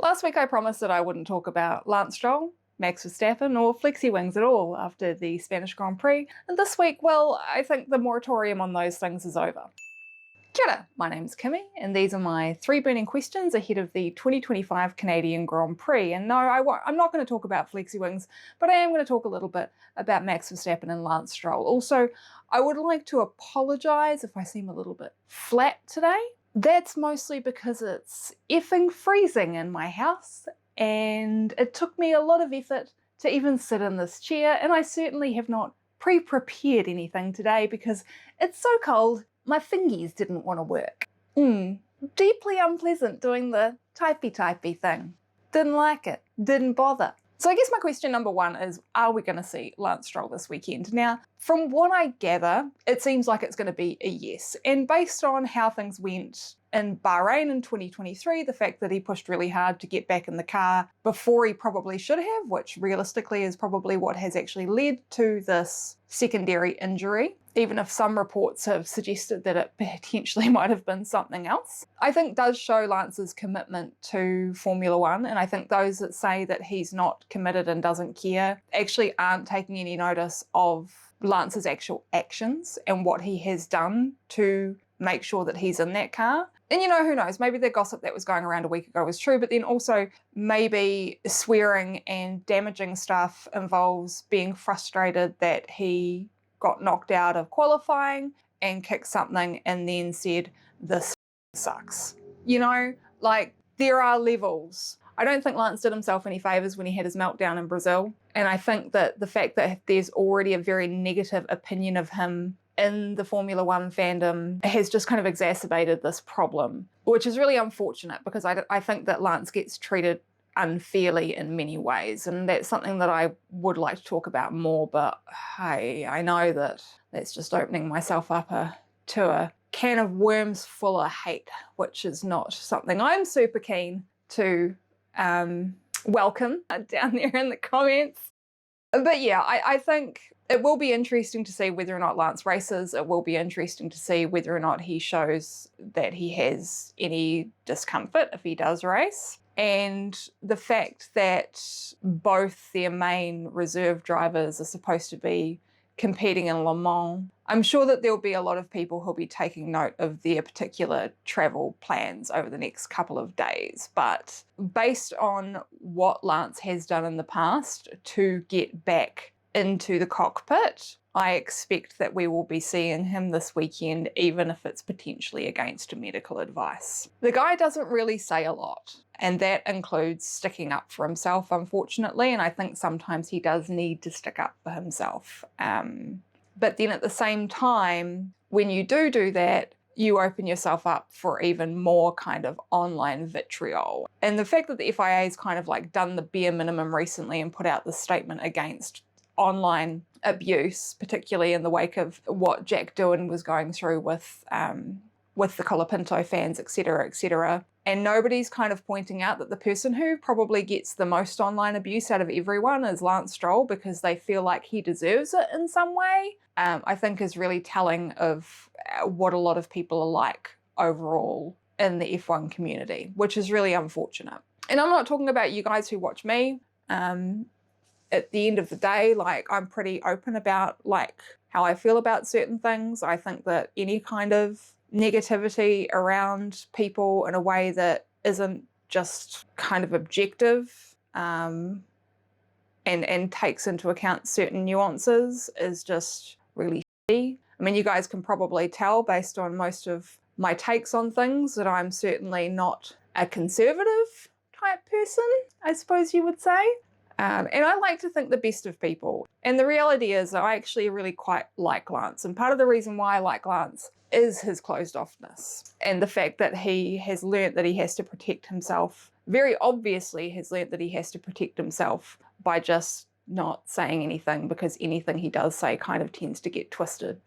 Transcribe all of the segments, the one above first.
Last week I promised that I wouldn't talk about Lance Stroll, Max Verstappen or flexi wings at all after the Spanish Grand Prix, and this week, well, I think the moratorium on those things is over. Kia ora, my name's Kimmy, and these are my 3 burning questions ahead of the 2025 Canadian Grand Prix. And no, I'm not going to talk about flexi wings, but I am going to talk a little bit about Max Verstappen and Lance Stroll. Also, I would like to apologise if I seem a little bit flat today. That's mostly because it's effing freezing in my house, and it took me a lot of effort to even sit in this chair, and I certainly have not pre-prepared anything today because it's so cold, my fingies didn't want to work. Deeply unpleasant doing the typey thing. Didn't like it, didn't bother. So I guess my question number 1 is, are we going to see Lance Stroll this weekend? Now, from what I gather, it seems like it's going to be a yes. And based on how things went in Bahrain in 2023, the fact that he pushed really hard to get back in the car before he probably should have, which realistically is probably what has actually led to this secondary injury, even if some reports have suggested that it potentially might have been something else, I think does show Lance's commitment to Formula One. And I think those that say that he's not committed and doesn't care actually aren't taking any notice of Lance's actual actions and what he has done to make sure that he's in that car. And you know, who knows, maybe the gossip that was going around a week ago was true, but then also maybe swearing and damaging stuff involves being frustrated that he got knocked out of qualifying and kicked something and then said, "This sucks." You know, like, there are levels. I don't think Lance did himself any favours when he had his meltdown in Brazil. And I think that the fact that there's already a very negative opinion of him in the Formula One fandom has just kind of exacerbated this problem, which is really unfortunate because I think that Lance gets treated unfairly in many ways, and that's something that I would like to talk about more, but hey, I know that that's just opening myself up to a can of worms full of hate, which is not something I'm super keen to welcome down there in the comments. But yeah, I think it will be interesting to see whether or not Lance races. It will be interesting to see whether or not he shows that he has any discomfort if he does race. And the fact that both their main reserve drivers are supposed to be competing in Le Mans, I'm sure that there'll be a lot of people who'll be taking note of their particular travel plans over the next couple of days. But based on what Lance has done in the past to get back into the cockpit, I expect that we will be seeing him this weekend, even if it's potentially against medical advice. The guy doesn't really say a lot, and that includes sticking up for himself, unfortunately, and I think sometimes he does need to stick up for himself. But then at the same time, when you do that, you open yourself up for even more kind of online vitriol. And the fact that the FIA has kind of like done the bare minimum recently and put out this statement against online abuse, particularly in the wake of what Jack Doohan was going through with the Colapinto fans, etc., etc. And nobody's kind of pointing out that the person who probably gets the most online abuse out of everyone is Lance Stroll, because they feel like he deserves it in some way, I think is really telling of what a lot of people are like overall in the F1 community, which is really unfortunate. And I'm not talking about you guys who watch me. At the end of the day, like, I'm pretty open about like how I feel about certain things. I think that any kind of negativity around people in a way that isn't just kind of objective and takes into account certain nuances is just really shitty. I mean, you guys can probably tell based on most of my takes on things that I'm certainly not a conservative type person, I suppose you would say. And I like to think the best of people. And the reality is I actually really quite like Lance. And part of the reason why I like Lance is his closed offness and the fact that he has learnt that he has to protect himself. Very obviously has learnt that he has to protect himself by just not saying anything, because anything he does say kind of tends to get twisted.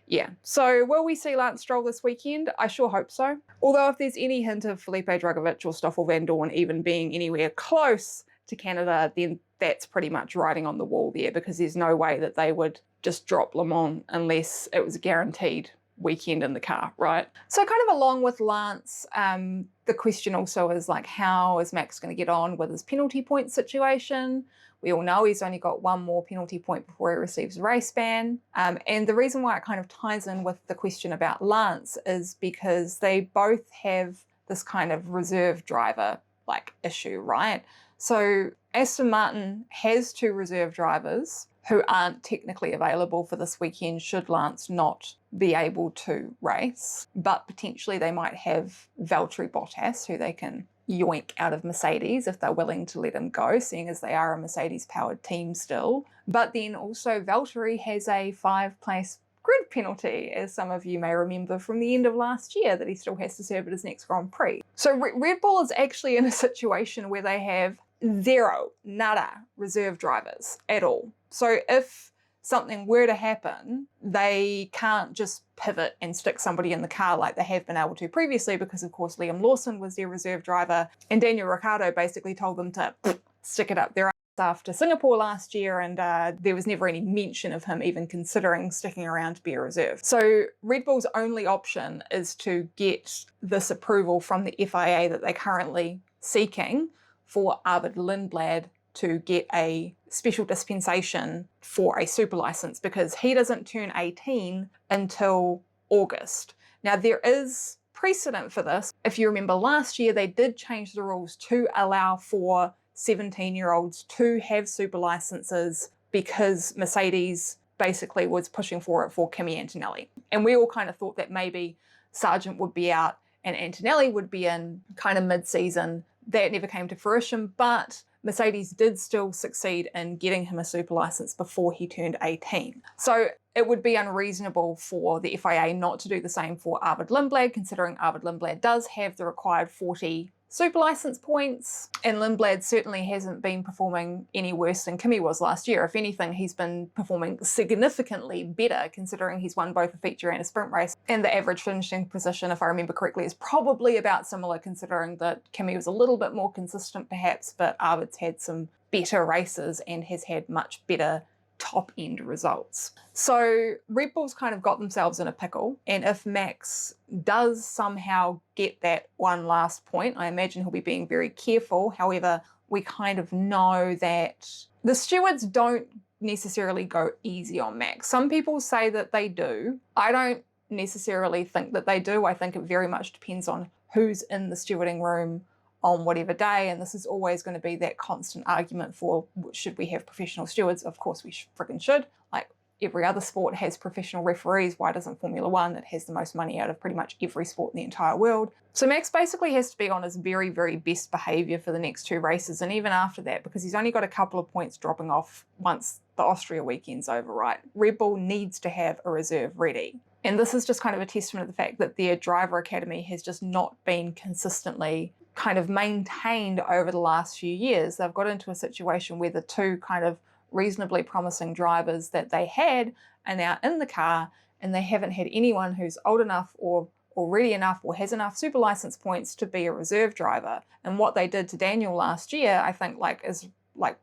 Yeah, so will we see Lance Stroll this weekend? I sure hope so. Although if there's any hint of Felipe Drugovich or Stoffel Van Dorn even being anywhere close to Canada, then that's pretty much writing on the wall there, because there's no way that they would just drop Le Mans unless it was guaranteed weekend in the car, right? So kind of along with Lance, the question also is like, how is Max going to get on with his penalty point situation? We all know he's only got one more penalty point before he receives a race ban. And the reason why it kind of ties in with the question about Lance is because they both have this kind of reserve driver like issue, right? So Aston Martin has 2 reserve drivers who aren't technically available for this weekend should Lance not be able to race, but potentially they might have Valtteri Bottas, who they can yoink out of Mercedes if they're willing to let him go, seeing as they are a Mercedes-powered team still. But then also Valtteri has a 5-place grid penalty, as some of you may remember from the end of last year, that he still has to serve at his next Grand Prix. So Red Bull is actually in a situation where they have nada reserve drivers at all. So if something were to happen, they can't just pivot and stick somebody in the car like they have been able to previously, because of course Liam Lawson was their reserve driver and Daniel Ricciardo basically told them to stick it up their ass after Singapore last year, and there was never any mention of him even considering sticking around to be a reserve. So Red Bull's only option is to get this approval from the FIA that they're currently seeking for Arvid Lindblad to get a special dispensation for a super license, because he doesn't turn 18 until August. Now there is precedent for this. If you remember last year, they did change the rules to allow for 17-year-olds to have super licenses because Mercedes basically was pushing for it for Kimi Antonelli. And we all kind of thought that maybe Sargent would be out and Antonelli would be in kind of mid-season. That never came to fruition, but Mercedes did still succeed in getting him a super license before he turned 18. So it would be unreasonable for the FIA not to do the same for Arvid Lindblad, considering Arvid Lindblad does have the required 40 super license points, and Lindblad certainly hasn't been performing any worse than Kimi was last year. If anything, he's been performing significantly better, considering he's won both a feature and a sprint race, and the average finishing position, if I remember correctly, is probably about similar, considering that Kimi was a little bit more consistent perhaps, but Arvid's had some better races and has had much better top-end results. So Red Bull's kind of got themselves in a pickle, and if Max does somehow get that one last point, I imagine he'll be being very careful. However, we kind of know that the stewards don't necessarily go easy on Max. Some people say that they do. I don't necessarily think that they do. I think it very much depends on who's in the stewarding room on whatever day, and this is always going to be that constant argument for should we have professional stewards? Of course we freaking should. Like every other sport has professional referees. Why doesn't Formula One, that has the most money out of pretty much every sport in the entire world? So Max basically has to be on his very, very best behaviour for the next 2 races, and even after that, because he's only got a couple of points dropping off once the Austria weekend's over, right? Red Bull needs to have a reserve ready. And this is just kind of a testament of the fact that their driver academy has just not been consistently kind of maintained over the last few years. They've got into a situation where the 2 kind of reasonably promising drivers that they had are now in the car, and they haven't had anyone who's old enough or ready enough or has enough super license points to be a reserve driver. And what they did to Daniel last year, I think is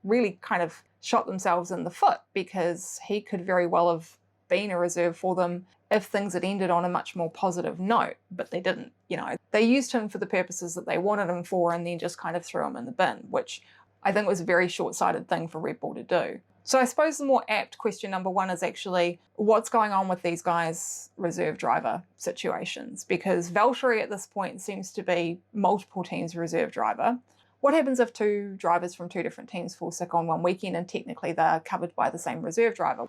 really kind of shot themselves in the foot, because he could very well have been a reserve for them if things had ended on a much more positive note, but they didn't. You know, they used him for the purposes that they wanted him for and then just kind of threw him in the bin, which I think was a very short-sighted thing for Red Bull to do. So I suppose the more apt question number 1 is actually what's going on with these guys' reserve driver situations, because Valtteri at this point seems to be multiple teams' reserve driver. What happens if 2 drivers from 2 different teams fall sick on one weekend and technically they're covered by the same reserve driver?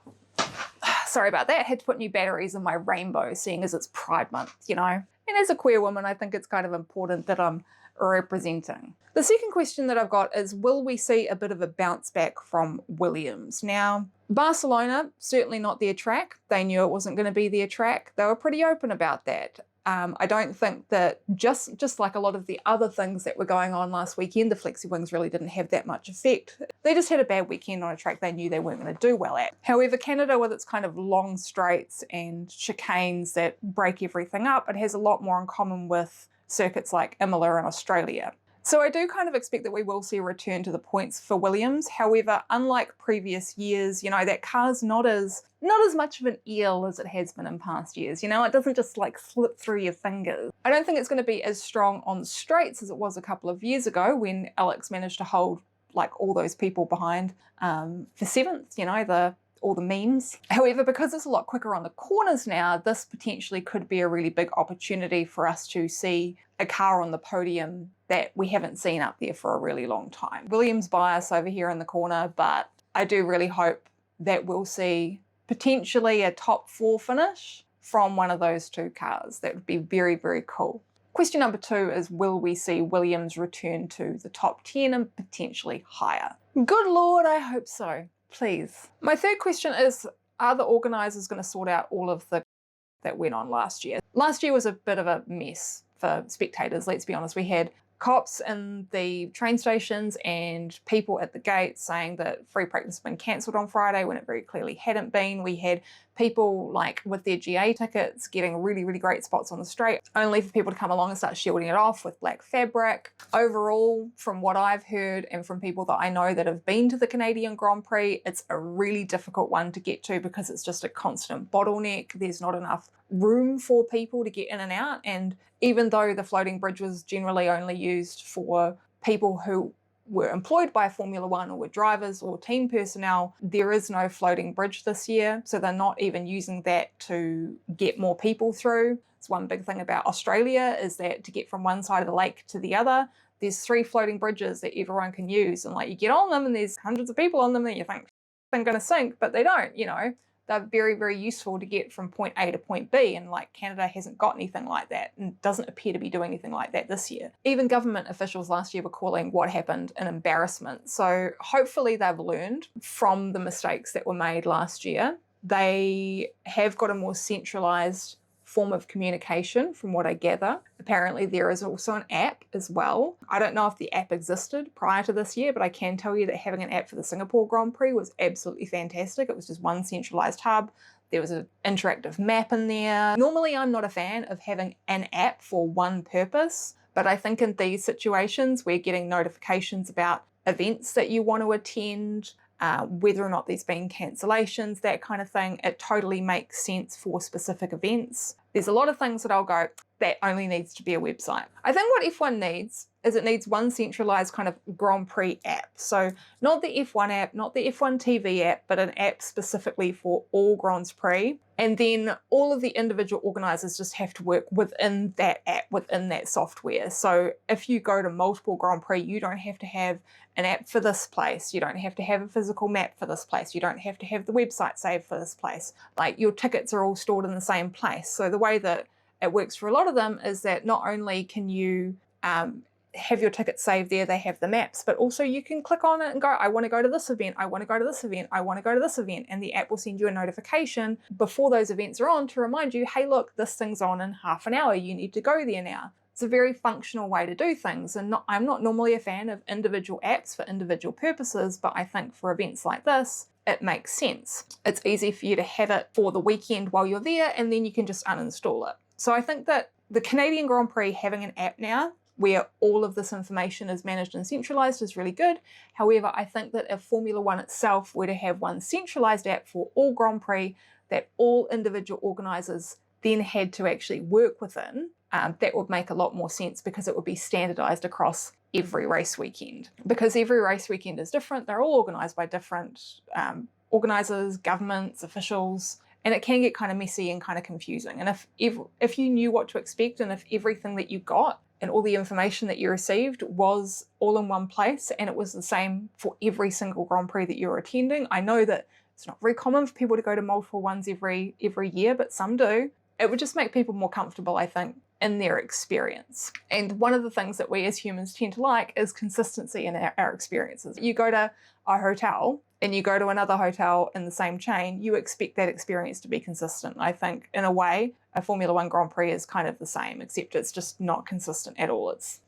Sorry about that, had to put new batteries in my Rainbow, seeing as it's Pride Month, you know. And as a queer woman, I think it's kind of important that I'm representing. The second question that I've got is, will we see a bit of a bounce back from Williams? Now, Barcelona, certainly not their track. They knew it wasn't going to be their track. They were pretty open about that. I don't think that just like a lot of the other things that were going on last weekend, the flexi wings really didn't have that much effect. They just had a bad weekend on a track they knew they weren't going to do well at. However, Canada, with its kind of long straights and chicanes that break everything up, it has a lot more in common with circuits like Imola in Australia. So I do kind of expect that we will see a return to the points for Williams. However, unlike previous years, that car's not as much of an eel as it has been in past years. It doesn't just like slip through your fingers. I don't think it's going to be as strong on the straights as it was a couple of years ago when Alex managed to hold like all those people behind for seventh, all the memes. However, because it's a lot quicker on the corners now, this potentially could be a really big opportunity for us to see a car on the podium that we haven't seen up there for a really long time. Williams bias over here in the corner, but I do really hope that we'll see potentially a top 4 finish from one of those 2 cars. That would be very, very cool. Question number 2 is, will we see Williams return to the top 10 and potentially higher? Good Lord, I hope so. Please. My 3rd question is, are the organisers going to sort out all of the that went on last year? Last year was a bit of a mess for spectators, let's be honest. We had cops in the train stations and people at the gates saying that free practice had been cancelled on Friday when it very clearly hadn't been. We had people like with their GA tickets getting really, really great spots on the straight, only for people to come along and start shielding it off with black fabric. Overall, from what I've heard and from people that I know that have been to the Canadian Grand Prix, it's a really difficult one to get to because it's just a constant bottleneck. There's not enough room for people to get in and out, and even though the floating bridge was generally only used for people who were employed by Formula One or were drivers or team personnel, there is no floating bridge this year, so they're not even using that to get more people through. It's one big thing about Australia is that to get from one side of the lake to the other, there's 3 floating bridges that everyone can use, and like you get on them and there's hundreds of people on them and you think they're going to sink, but they don't. They're very, very useful to get from point A to point B, and like Canada hasn't got anything like that and doesn't appear to be doing anything like that this year. Even government officials last year were calling what happened an embarrassment. So hopefully they've learned from the mistakes that were made last year. They have got a more centralised form of communication from what I gather. Apparently there is also an app as well. I don't know if the app existed prior to this year, but I can tell you that having an app for the Singapore Grand Prix was absolutely fantastic. It was just one centralised hub. There was an interactive map in there. Normally I'm not a fan of having an app for one purpose, but I think in these situations we're getting notifications about events that you want to attend, whether or not there's been cancellations, that kind of thing. It totally makes sense for specific events. There's a lot of things that I'll go, that only needs to be a website. I think what F1 needs is it needs one centralized kind of Grand Prix app. So not the F1 app, not the F1 TV app, but an app specifically for all Grands Prix. And then all of the individual organisers just have to work within that app, within that software. So if you go to multiple Grand Prix, you don't have to have an app for this place. You don't have to have a physical map for this place. You don't have to have the website saved for this place. Like your tickets are all stored in the same place. So the way that it works for a lot of them is that not only can you have your tickets saved there, they have the maps, but also you can click on it and go, I want to go to this event, I want to go to this event, I want to go to this event, and the app will send you a notification before those events are on to remind you, hey look, this thing's on in half an hour, you need to go there now. It's a very functional way to do things, and I'm not normally a fan of individual apps for individual purposes, but I think for events like this, it makes sense. It's easy for you to have it for the weekend while you're there, and then you can just uninstall it. So I think that the Canadian Grand Prix having an app now where all of this information is managed and centralised is really good. However, I think that if Formula One itself were to have one centralised app for all Grand Prix that all individual organisers then had to actually work within, that would make a lot more sense because it would be standardised across every race weekend. Because every race weekend is different, they're all organised by different organisers, governments, officials, and it can get kind of messy and kind of confusing. And if you knew what to expect and if everything that you got and all the information that you received was all in one place and it was the same for every single Grand Prix that you're attending, I know that it's not very common for people to go to multiple ones every year, but some do. It would just make people more comfortable, I think, in their experience. And one of the things that we as humans tend to like is consistency in our experiences. You go to a hotel and you go to another hotel in the same chain, you expect that experience to be consistent. I think in a way, a Formula One Grand Prix is kind of the same, except it's just not consistent at all. It's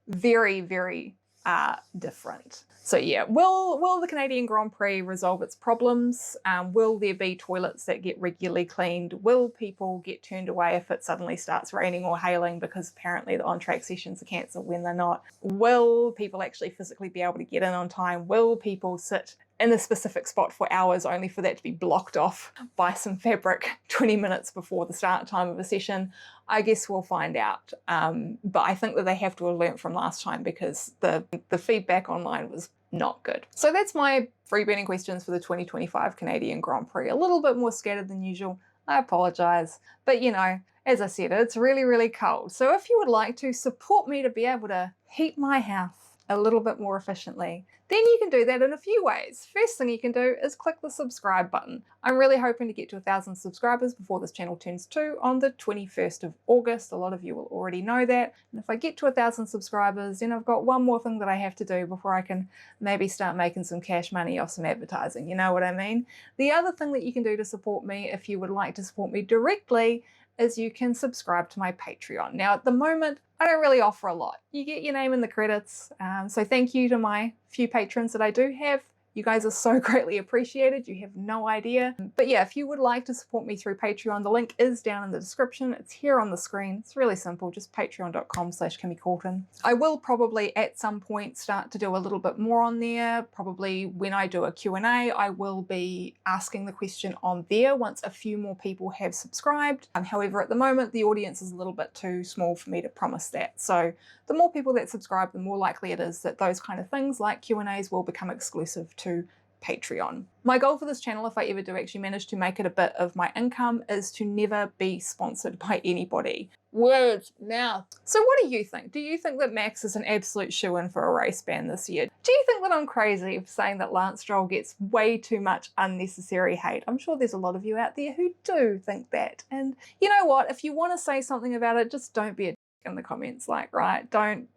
very, very are different. So yeah, will the Canadian Grand Prix resolve its problems? Will there be toilets that get regularly cleaned? Will people get turned away if it suddenly starts raining or hailing because apparently the on-track sessions are cancelled when they're not? Will people actually physically be able to get in on time? Will people sit in a specific spot for hours only for that to be blocked off by some fabric 20 minutes before the start time of a session? I guess we'll find out. But I think that they have to have learnt from last time because the feedback online was not good. So that's my free burning questions for the 2025 Canadian Grand Prix. A little bit more scattered than usual. I apologise. But you know, as I said, it's really, really cold. So if you would like to support me to be able to heat my house a little bit more efficiently, then you can do that in a few ways. First thing you can do is click the subscribe button. I'm really hoping to get to 1,000 subscribers before this channel turns 2 on the 21st of August. A lot of you will already know that. And if I get to 1,000 subscribers, then I've got one more thing that I have to do before I can maybe start making some cash money off some advertising. You know what I mean? The other thing that you can do to support me, if you would like to support me directly, is you can subscribe to my Patreon. Now, at the moment, I don't really offer a lot. You get your name in the credits. So thank you to my few patrons that I do have. You guys are so greatly appreciated. You have no idea. But yeah, if you would like to support me through Patreon, the link is down in the description. It's here on the screen. It's really simple, just patreon.com/kimmycaulton. I will probably at some point start to do a little bit more on there. Probably when I do a Q&A, I will be asking the question on there once a few more people have subscribed. However, at the moment, the audience is a little bit too small for me to promise that. So the more people that subscribe, the more likely it is that those kind of things like Q&As will become exclusive to Patreon. My goal for this channel, if I ever do actually manage to make it a bit of my income, is to never be sponsored by anybody. Words, mouth. So what do you think? Do you think that Max is an absolute shoo-in for a race ban this year? Do you think that I'm crazy for saying that Lance Stroll gets way too much unnecessary hate? I'm sure there's a lot of you out there who do think that. And you know what? If you want to say something about it, just don't be a in the comments, like, right? Don't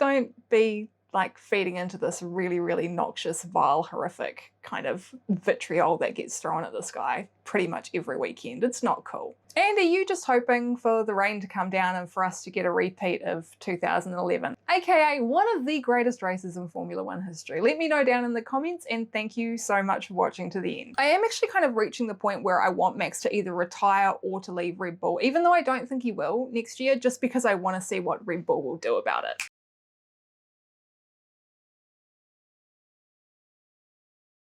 be like feeding into this really, really noxious, vile, horrific kind of vitriol that gets thrown at this guy pretty much every weekend. It's not cool. And are you just hoping for the rain to come down and for us to get a repeat of 2011, aka one of the greatest races in Formula One history? Let me know down in the comments, and thank you so much for watching to the end. I am actually kind of reaching the point where I want Max to either retire or to leave Red Bull, even though I don't think he will next year, just because I want to see what Red Bull will do about it.